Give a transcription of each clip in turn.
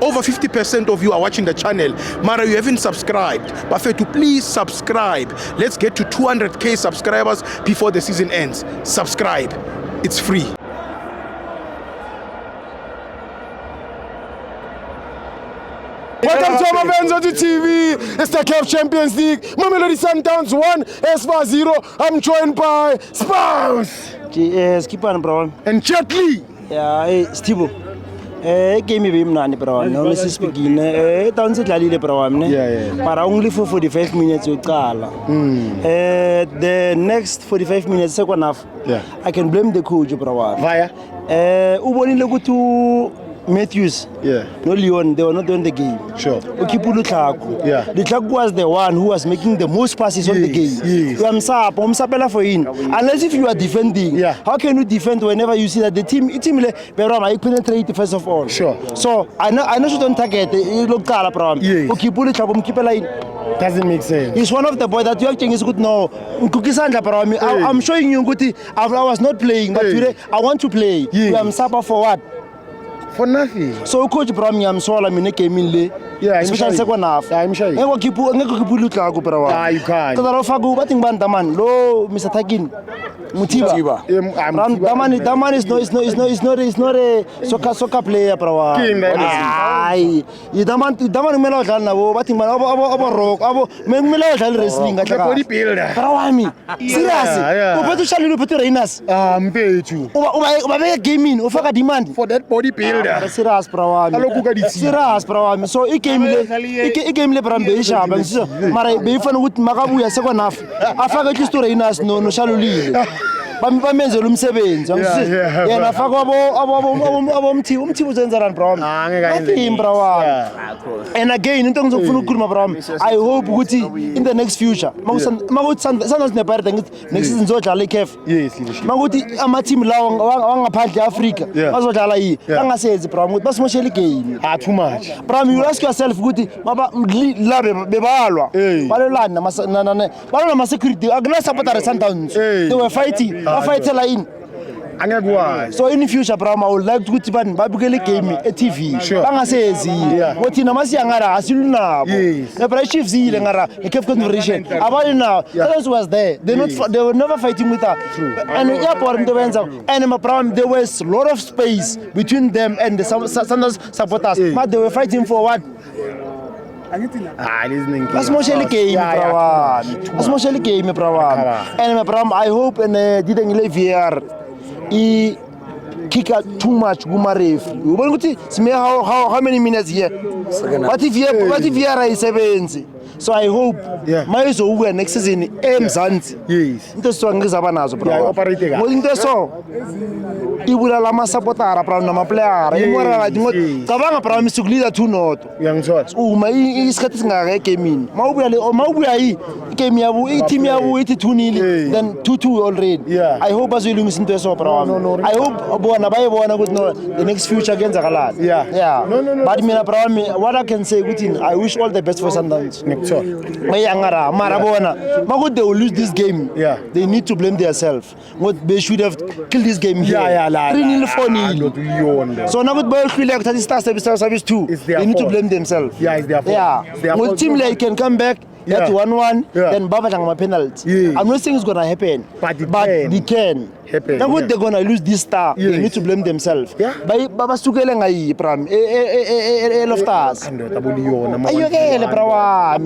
Over 50% of you are watching the channel. Mara, you haven't subscribed. Bafethu, please subscribe. Let's get to 200k subscribers before the season ends. Subscribe. It's free. Welcome to our fans on the TV. It's the CAF Champions League. Mamelodi Sundowns 1, Espoir 0. I'm joined by Spouse Skipper bro. and Jet Li. Yeah, Stibo. Game me mnani bro. No let's begin. Down sidlalile bro amne. Yeah. But only for 45 minutes uqala. The next 45 minutes second half. Yeah. I can blame the coach bro. Via. Ubonile ukuthi Matthews, no Leon, they were not doing the game. Sure. Okipulu Tlaku. Yeah. The Tlaku was the one who was making the most passes on the game. Yes. Umsapela for him. Unless if you are defending, how can you defend whenever you see that the team penetrate first of all? Sure. So I know you don't target local problem. Yes. Okipulu Tlaku line. Doesn't make sense. He's one of the boys that you think is good now. I'm showing you good. I was not playing, but today I want to play. Yes. I'm supper for what? For nothing. So coach Bram yam sola mine came in le. Yeah, especially second half. I'm sure. Ngeke kipu lutla ku bra. You can't. Tadaro fagu bating banda man. Lo Mr. Takin. Mutiba. Daman is not a soccer player bra. Ay, Daman melo dal na wo bating man abo rock abo melo dal wrestling ga The bodybuilder. Bra mi. Serious. O betu shali lo betu reinas. Mpetu. Uba be gaming ufaka demand. For that bodybuilder. Serious bra. Serious bra. So I game le brambe ishaba ngisizo mara beyifana ukuthi makabuya second half afaka istori inas no shalulile bamenzela umsebenzi ngisizo yena afaka umthi uzenzarani bro ngeke bro and again into ngizofuna ukukhuluma bro I hope ukuthi in the next future makuthi Sundowns nePirates next season zodlala iCAF makuthi ama team lawo wangaphandle eAfrica bazodlala bangasenzi bro ukuthi basimoshela igame Too much. bro you ask yourself ukuthi baba labe bebalwa balelana nama security akuna supporter Sundowns they were fighting bafightela in so in the future bro I would like ukuthi bani babukele game e-TV bangasezi ngothina masiyangara asilunabo lebra chiefs ile ngara eCAF Confederation abanye now Sundowns was there they were never fighting with her and airport into benza and my problem there was a lot of space between them and the Sundowns supporters but they were fighting for what Basimoshela game bro. Basimoshela game bro. And my problem I hope and didn't leave VR I kick out too much gumaref. You want to see how many minutes here? What if VR is 70? So I hope mayizo uwe next season eMzansi. Yes. Into so ngizaba nazo bro. Yeah, operate ga. Into so ibulala ama supporter bro nama player. Imora dingo cabanga bro misukulida two not. Uyangithola. Uma isikhathi singaka egamini. Mawubuya game yabo team yabo ithi 2-0 then 2-2 already. I hope bazolungisa into eso bro. I hope bona bayibona ukuthi no the next future kuyenzakalani. Yeah. No. But mina bro what I can say ukuthi I wish all the best for Sundowns. Mayangara marabona makuthi they will lose this game. They need to blame themselves. What they should have killed this game here. 3-0 4-0. So now good boy feel like star service 2. They need to blame themselves. It's their fault. When team like can come back at 1-1 then Baba Jangma penalty. I'm not saying it's gonna happen, but it can happen. Now what they're gonna lose this star, they need to blame themselves. Baba sukele ngai pram loftas. Ayokele brawa.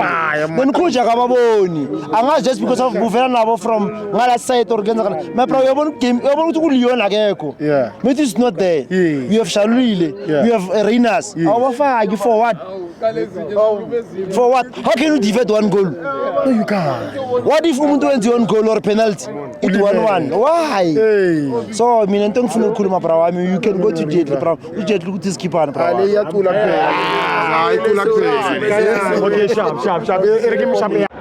When coach akababoni. Anga just because of buvela nabo from ngala side or genza. My bro yabona game yabona ukuthi Leon akekho. But it's not there. We have Shalulile, we have Reinas. Awafaki for what? For what? How can you defend one goal? No, you can't. What if umuntu wenze one goal or penalty? It's 1-1. Why? So mina into ngifuna ukukhuluma bra wami you can go to Jetli bra. uJetli ukuthi skipana bra. Ale yaqula kuphela. Hayi qula kuphela. Okay, sharp.